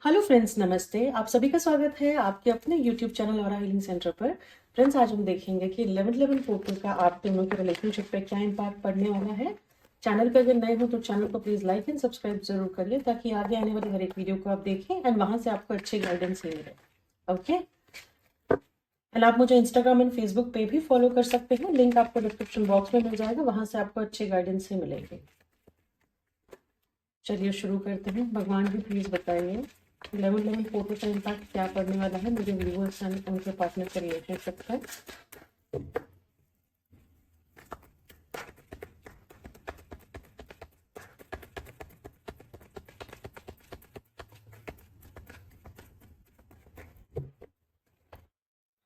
Hello friends, नमस्ते। आप सभी का स्वागत है आपके अपने यूट्यूब चैनल और हीलिंग सेंटर पर। फ्रेंड्स, आज हम देखेंगे कि 11-11 फोटो का आप दोनों के रिलेशनशिप पे क्या इम्पैक्ट पड़ने वाला है। चैनल पर अगर नए हो तो चैनल को प्लीज़ लाइक एंड सब्सक्राइब जरूर करिए ताकि आगे आने वाली हर एक वीडियो को आप देखें एंड वहाँ से आपको अच्छी गाइडेंस मिले। ओके, एंड आप मुझे इंस्टाग्राम एंड फेसबुक पे भी फॉलो कर सकते हैं। लिंक आपको डिस्क्रिप्शन बॉक्स में मिल जाएगा, वहाँ से आपको अच्छी गाइडेंस ही मिलेगी। चलिए शुरू करते हैं। भगवान भी प्लीज़ बताइए 11-11 फोटो का इम्पैक्ट क्या पड़ने वाला है मुझे व्यूअर्स एंड उनके पार्टनर के रिलेशनशिप पर।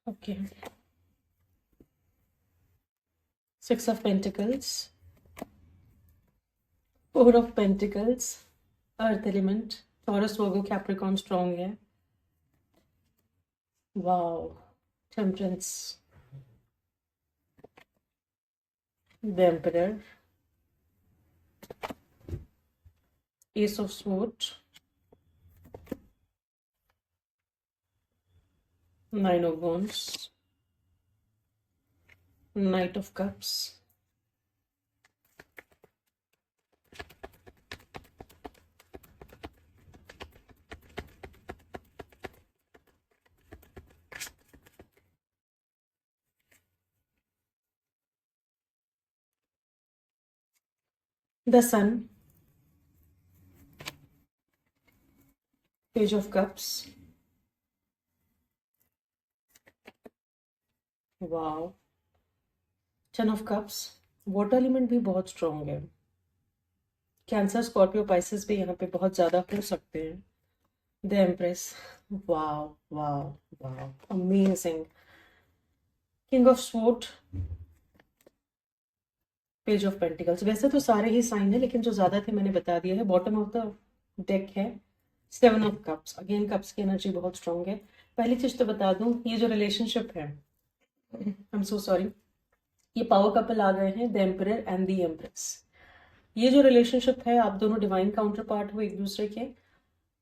Okay, 6 of pentacles, 4 of pentacles, earth element, Taurus, Virgo, Capricorn strong है। Wow, temperance, the emperor, ace of sword, 9 of wands, knight of cups, the sun, page of cups, wow, 10 of cups. Water element भी बहुत strong है। Cancer, Scorpio, Pisces भी यहाँ पे बहुत ज्यादा हो सकते हैं। The empress, wow wow wow, amazing. King of sword, page of pentacles. वैसे तो सारे ही साइन है लेकिन जो ज्यादा थे मैंने बता दिया है। बॉटम ऑफ द डेक है 7 ऑफ कप्स। अगेन कप्स की एनर्जी बहुत स्ट्रांग है। पहली चीज तो बता दूं, ये जो रिलेशनशिप है, आई एम सो सॉरी, ये पावर कपल आ गए हैं, the emperor and the empress. ये जो रिलेशनशिप है, आप दोनों डिवाइन काउंटर पार्ट हो एक दूसरे के।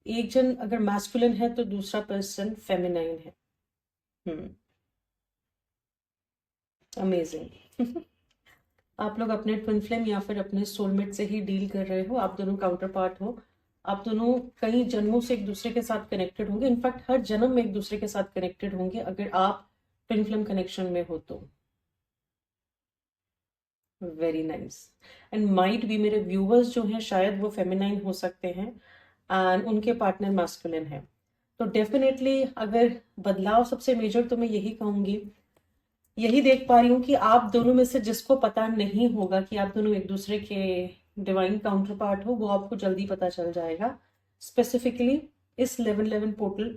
एक जन अगर मैस्कुलिन है तो दूसरा पर्सन फेमिनाइन है। अमेजिंग। आप लोग अपने ट्विन फ्लेम या फिर अपने सोलमेट से ही डील कर रहे हो। आप दोनों काउंटर पार्ट हो। आप दोनों कई जन्मों से एक दूसरे के साथ कनेक्टेड होंगे। इनफैक्ट हर जन्म में एक दूसरे के साथ कनेक्टेड होंगे अगर आप ट्विन फ्लेम कनेक्शन में हो तो। Very nice. एंड माइट भी मेरे व्यूवर्स जो हैं शायद वो फेमिनाइन हो सकते हैं एंड उनके पार्टनर मास्कुलिन है। तो डेफिनेटली अगर बदलाव सबसे मेजर तो मैं यही कहूंगी, यही देख पा रही हूँ कि आप दोनों में से जिसको पता नहीं होगा कि आप दोनों एक दूसरे के डिवाइन काउंटर पार्ट हो, वो आपको जल्दी पता चल जाएगा। स्पेसिफिकली इस 11-11 पोर्टल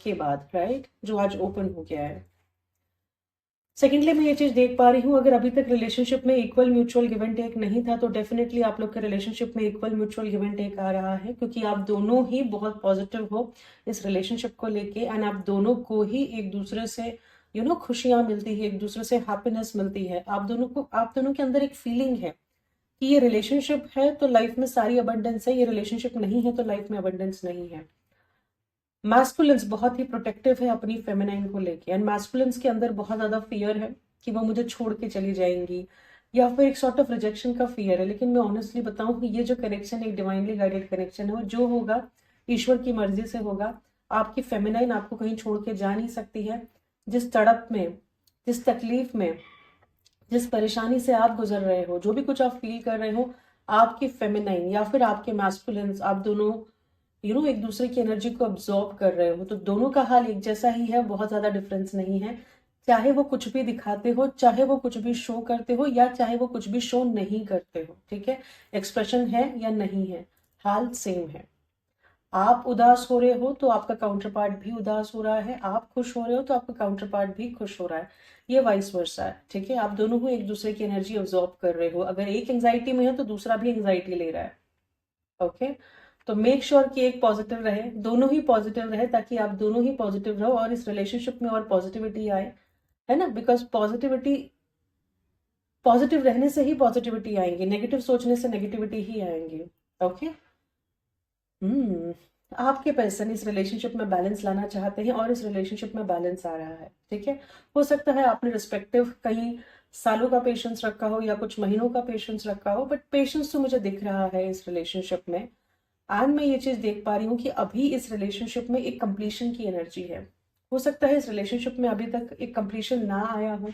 के बाद, राइट, जो आज ओपन हो गया है। सेकेंडली मैं ये चीज देख पा रही हूँ, अगर अभी तक रिलेशनशिप में equal mutual give and take नहीं था तो डेफिनेटली आप लोग के रिलेशनशिप में equal mutual give and take आ रहा है, क्योंकि आप दोनों ही बहुत पॉजिटिव हो इस रिलेशनशिप को लेके एंड आप दोनों को ही एक दूसरे से खुशियां मिलती है, एक दूसरे से हैप्पीनेस मिलती है। आप दोनों के अंदर एक फीलिंग है कि ये रिलेशनशिप है तो लाइफ में सारी अबंडेंस है, ये रिलेशनशिप नहीं है तो लाइफ में अबंडेंस नहीं है। मैस्कुलिन्स बहुत ही प्रोटेक्टिव है अपनी फेमिनाइन को लेके एंड मैस्कुलिन्स के अंदर बहुत ज्यादा फियर है कि वो मुझे छोड़ के चली जाएंगी या फिर एक सॉर्ट ऑफ रिजेक्शन का फियर है। लेकिन मैं ऑनेस्टली बताऊं कि ये जो कनेक्शन एक डिवाइनली गाइडेड कनेक्शन है, वो जो होगा ईश्वर की मर्जी से होगा। आपकी फेमिनाइन आपको कहीं छोड़ के जा नहीं सकती है। जिस तड़प में, जिस तकलीफ में, जिस परेशानी से आप गुजर रहे हो, जो भी कुछ आप फील कर रहे हो, आपकी फेमिनाइन या फिर आपके मैस्कुलिन्स, आप दोनों एक दूसरे की एनर्जी को अब्सॉर्ब कर रहे हो। तो दोनों का हाल एक जैसा ही है, बहुत ज्यादा डिफरेंस नहीं है। चाहे वो कुछ भी दिखाते हो, चाहे वो कुछ भी शो करते हो या चाहे वो कुछ भी शो नहीं करते हो, ठीक है, एक्सप्रेशन है या नहीं है, हाल सेम है। आप उदास हो रहे हो तो आपका काउंटर पार्ट भी उदास हो रहा है, आप खुश हो रहे हो तो आपका काउंटर पार्ट भी खुश हो रहा है। ये वाइस वर्सा है, ठीक है। आप दोनों को एक दूसरे की एनर्जी ऑब्जॉर्व कर रहे हो। अगर एक एंजाइटी में है तो दूसरा भी एंजाइटी ले रहा है। ओके, तो मेक श्योर कि एक पॉजिटिव रहे, दोनों ही पॉजिटिव रहे, ताकि आप दोनों ही पॉजिटिव रहो और इस रिलेशनशिप में और पॉजिटिविटी आए, है ना। बिकॉज पॉजिटिव रहने से ही पॉजिटिविटी आएंगी, नेगेटिव सोचने से नेगेटिविटी ही आएंगी। ओके। आपके पर्सन इस रिलेशनशिप में बैलेंस लाना चाहते हैं और इस रिलेशनशिप में बैलेंस आ रहा है, ठीक है। हो सकता है आपने रिस्पेक्टिव कहीं सालों का पेशेंस रखा हो या कुछ महीनों का पेशेंस रखा हो, बट पेशेंस तो मुझे दिख रहा है इस रिलेशनशिप में। एंड मैं ये चीज देख पा रही हूँ कि अभी इस रिलेशनशिप में एक कंप्लीशन की एनर्जी है। हो सकता है इस रिलेशनशिप में अभी तक एक कंप्लीशन ना आया हो,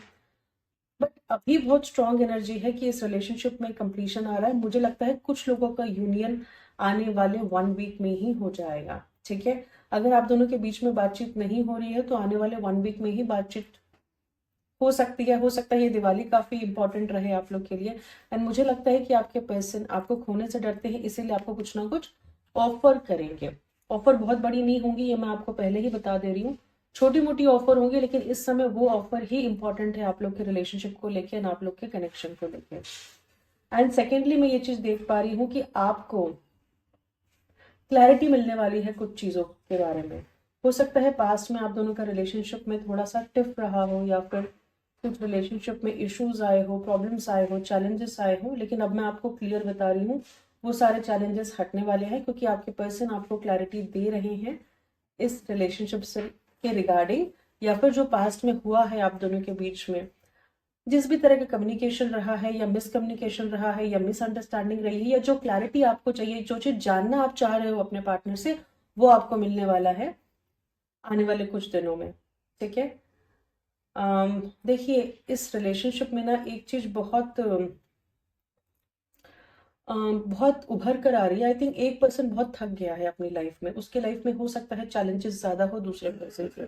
बट अभी बहुत स्ट्रांग एनर्जी है कि इस रिलेशनशिप में कंप्लीशन आ रहा है। मुझे लगता है कुछ लोगों का यूनियन आने वाले 1 वीक में ही हो जाएगा, ठीक है। अगर आप दोनों के बीच में बातचीत नहीं हो रही है तो आने वाले 1 वीक में ही बातचीत हो सकती है। हो सकता है ये दिवाली काफी इंपॉर्टेंट रहे आप लोग के लिए। एंड मुझे लगता है कि आपके पर्सन आपको खोने से डरते हैं, इसीलिए आपको कुछ ना कुछ ऑफर करेंगे। ऑफर बहुत बड़ी नहीं होंगी, ये मैं आपको पहले ही बता दे रही हूँ। छोटी मोटी ऑफर होंगी, लेकिन इस समय वो ऑफर ही इंपॉर्टेंट है आप लोग के रिलेशनशिप को लेके एंड आप लोग के कनेक्शन को लेके। एंड सेकेंडली मैं ये चीज देख पा रही हूँ कि आपको क्लैरिटी मिलने वाली है कुछ चीजों के बारे में। हो सकता है पास्ट में आप दोनों का रिलेशनशिप में थोड़ा सा टिफ रहा हो, या फिर कुछ रिलेशनशिप में इश्यूज आए हो, प्रॉब्लम्स आए हो, चैलेंजेस आए हो, लेकिन अब मैं आपको क्लियर बता रही हूँ वो सारे चैलेंजेस हटने वाले हैं, क्योंकि आपके पर्सन आपको क्लैरिटी दे रहे हैं इस रिलेशनशिप से के रिगार्डिंग, या फिर जो पास्ट में हुआ है आप दोनों के बीच में जिस भी तरह का कम्युनिकेशन रहा है या मिसकम्युनिकेशन रहा है या मिसअंडरस्टैंडिंग रही है, या जो क्लैरिटी आपको चाहिए, जो चीज जानना आप चाह रहे हो अपने पार्टनर से, वो आपको मिलने वाला है आने वाले कुछ दिनों में, ठीक है। देखिए इस रिलेशनशिप में ना एक चीज बहुत उभर कर आ रही है। आई थिंक एक पर्सन बहुत थक गया है अपनी लाइफ में, उसके लाइफ में हो सकता है चैलेंजेस ज्यादा हो दूसरे पर्सन से।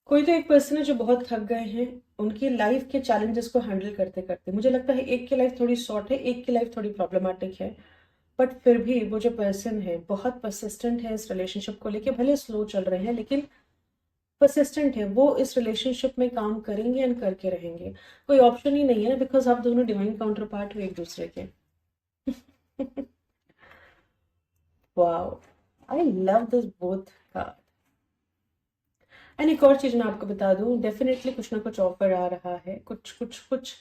कोई तो एक पर्सन है जो बहुत थक गए हैं उनकी लाइफ के चैलेंजेस को हैंडल करते करते। मुझे लगता है एक की लाइफ थोड़ी शॉर्ट है, एक की लाइफ थोड़ी प्रॉब्लमेटिक है, बट फिर भी वो जो पर्सन है बहुत परसिस्टेंट है इस रिलेशनशिप को लेके। भले स्लो चल रहे हैं लेकिन परसिस्टेंट है, वो इस रिलेशनशिप में काम करेंगे एंड करके रहेंगे। कोई ऑप्शन ही नहीं है, बिकॉज आप दोनों डिवाइन काउंटर पार्ट हो एक दूसरे के। Wow, I love this both card. And एक और चीज मैं आपको बता दूं, डेफिनेटली कुछ ना कुछ ऑफर आ रहा है। कुछ कुछ कुछ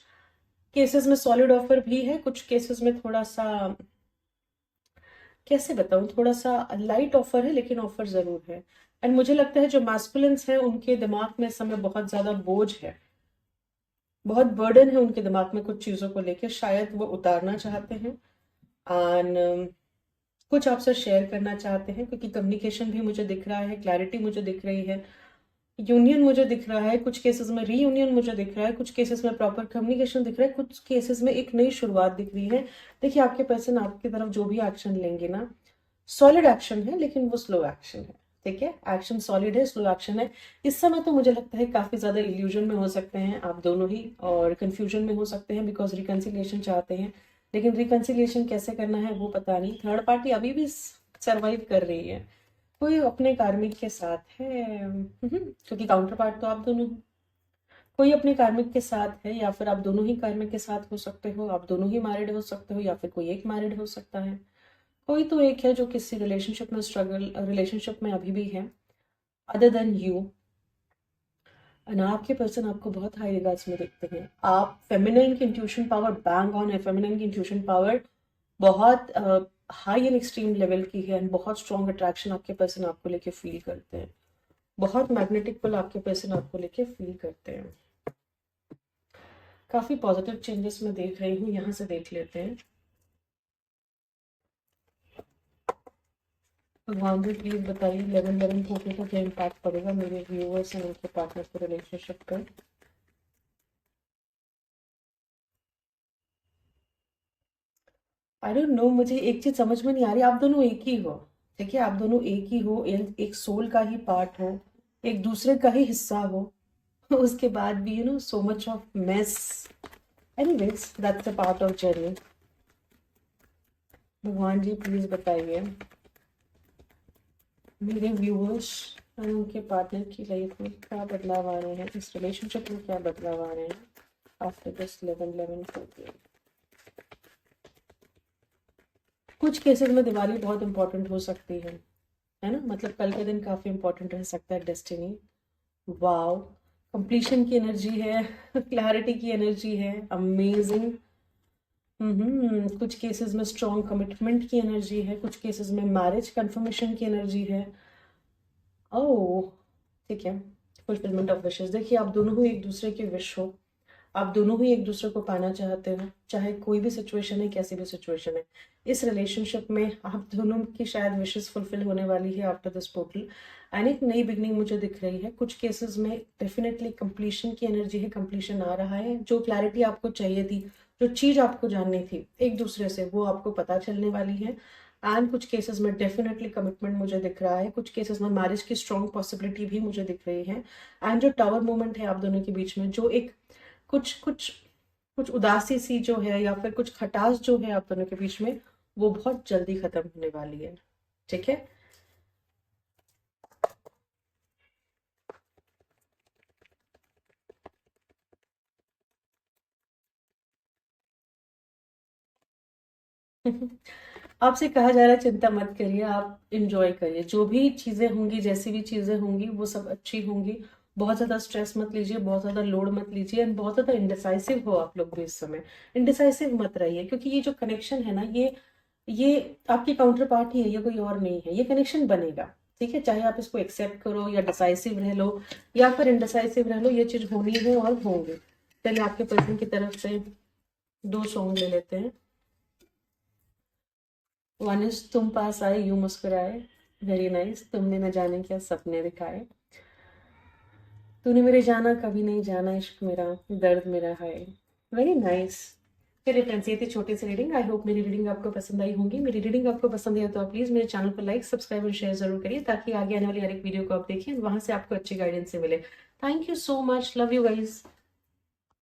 केसेस में सॉलिड ऑफर भी है, कुछ केसेस में थोड़ा सा, कैसे बताऊं, थोड़ा सा लाइट ऑफर है, लेकिन ऑफर जरूर है। एंड मुझे लगता है जो मैस्कुलिन्स हैं उनके दिमाग में इस समय बहुत ज्यादा बोझ है, बहुत बर्डन है उनके दिमाग में कुछ चीजों को लेकर, शायद वो उतारना चाहते हैं एंड कुछ आपसे शेयर करना चाहते हैं, क्योंकि कम्युनिकेशन भी मुझे दिख रहा है, क्लैरिटी मुझे दिख रही है, यूनियन मुझे दिख रहा है, कुछ केसेस में रीयूनियन मुझे दिख रहा है, कुछ केसेस में प्रॉपर कम्युनिकेशन दिख रहा है, कुछ केसेस में एक नई शुरुआत दिख रही है। देखिए आपके पर्सन आपकी तरफ जो भी एक्शन लेंगे ना, सॉलिड एक्शन है लेकिन वो स्लो एक्शन है, ठीक है। एक्शन सॉलिड है, स्लो एक्शन है। इस समय तो मुझे लगता है काफी ज्यादा इल्यूजन में हो सकते हैं आप दोनों ही, और कंफ्यूजन में हो सकते हैं, बिकॉज रिकन्सिलिएशन चाहते हैं, लेकिन रिकन्सिलिएशन कैसे करना है वो पता नहीं। थर्ड पार्टी अभी भी सरवाइव कर रही है, कोई अपने कार्मिक के साथ है, क्योंकि काउंटर पार्ट तो आप दोनों हो। कोई अपने कार्मिक के साथ है, या फिर आप दोनों ही कार्मिक के साथ हो सकते हो, आप दोनों ही मैरिड हो सकते हो, या फिर कोई एक मैरिड हो सकता है। कोई तो एक है जो किसी रिलेशनशिप में रिलेशनशिप में अभी भी है, अदर देन यू। एंड आपके पर्सन आपको बहुत हाई रिगार्ड्स में देखते हैं। आप फेमिनाइन की इंट्यूशन पावर बैंग ऑन है, फेमिनाइन की इंट्यूशन पावर बहुत हाई एंड एक्सट्रीम लेवल की है, एंड बहुत स्ट्रॉन्ग अट्रैक्शन आपके पर्सन आपको लेके फील करते हैं, बहुत मैग्नेटिक पुल आपके पर्सन आपको लेके फील करते हैं। काफी पॉजिटिव चेंजेस मैं देख रही हूँ, यहाँ से देख लेते हैं। भगवान जी प्लीज बताइए 11/11 को क्या इम्पैक्ट पड़ेगा मेरे व्यूअर्स एंड उनके पार्टनर के रिलेशनशिप पर। आई डोंट नो, मुझे एक चीज समझ में नहीं आ रही। आप दोनों एक ही हो, ठीक है, आप दोनों एक ही हो, एक सोल का ही पार्ट हो, एक दूसरे का ही हिस्सा हो। उसके बाद भी you know so much of mess. Anyways that's a part of journey. भगवान जी प्लीज बताइए मेरे व्यूअर्स और उनके पार्टनर की लाइफ में क्या बदलाव आ रहे हैं, इस रिलेशनशिप में क्या बदलाव आ रहे हैं आफ्टर दिस 11/11। कुछ केसेस में दिवाली बहुत इंपॉर्टेंट हो सकती है ना, मतलब कल के दिन काफी इंपॉर्टेंट रह सकता है। डेस्टिनी, वाओ, कंप्लीशन की एनर्जी है, क्लैरिटी की एनर्जी है, अमेजिंग। कुछ केसेस में स्ट्रॉन्ग कमिटमेंट की एनर्जी है, कुछ केसेस में मैरिज कंफर्मेशन की एनर्जी है। ओह, ठीक है। फुलफिलमेंट ऑफ विशेस, देखिए आप दोनों ही एक दूसरे के विश हो, आप दोनों ही एक दूसरे को पाना चाहते हो, चाहे कोई भी सिचुएशन है, कैसी भी सिचुएशन है। इस रिलेशनशिप में आप दोनों की शायद विशेस फुलफिल होने वाली है आफ्टर दिस पोर्टल, एंड एक नई बिगनिंग मुझे दिख रही है। कुछ केसेस में डेफिनेटली कंप्लीशन की एनर्जी है, कंप्लीशन आ रहा है। जो क्लैरिटी आपको चाहिए थी, जो चीज आपको जाननी थी एक दूसरे से, वो आपको पता चलने वाली है। एंड कुछ केसेस में डेफिनेटली कमिटमेंट मुझे दिख रहा है, कुछ केसेस में मैरिज की स्ट्रॉन्ग पॉसिबिलिटी भी मुझे दिख रही है। एंड जो टावर मोमेंट है आप दोनों के बीच में, जो एक कुछ कुछ कुछ उदासी सी जो है, या फिर कुछ खटास जो है आप दोनों के बीच में, वो बहुत जल्दी खत्म होने वाली है। ठीक है। आपसे कहा जा रहा है चिंता मत करिए, आप इंजॉय करिए, जो भी चीजें होंगी, जैसी भी चीजें होंगी, वो सब अच्छी होंगी। बहुत ज्यादा स्ट्रेस मत लीजिए, बहुत ज्यादा लोड मत लीजिए, एंड बहुत ज्यादा इंडिसाइसिव हो आप लोग भी इस समय। इंडिसाइसिव मत रहिए, क्योंकि ये जो कनेक्शन है ना, ये आपकी काउंटर पार्ट ही है, ये कोई और नहीं है। ये कनेक्शन बनेगा, ठीक है, चाहे आप इसको एक्सेप्ट करो या डिसाइसिव रह लो या फिर इनडिसाइसिव रह लो, ये चीज होनी है और होंगे। चलिए आपके पर्सन की तरफ से दो सॉन्ग ले लेते हैं। वन इज तुम पास आए यूं मुस्कुराए, वेरी नाइस। तुमने न जाने क्या सपने दिखाए, तूने मेरे जाना कभी नहीं जाना, इश्क मेरा दर्द मेरा है। Very nice. चलिए फ्रेंड्स, ये थी छोटी सी रीडिंग। आई होप मेरी रीडिंग आपको पसंद आई होंगी। मेरी रीडिंग आपको पसंद आई तो आप प्लीज मेरे चैनल को लाइक, सब्सक्राइब और शेयर जरूर करिए, ताकि आगे आने वाली हर एक वीडियो को आप देखिए, वहां से आपको अच्छी गाइडेंस से मिले। Thank you so much, love you guys.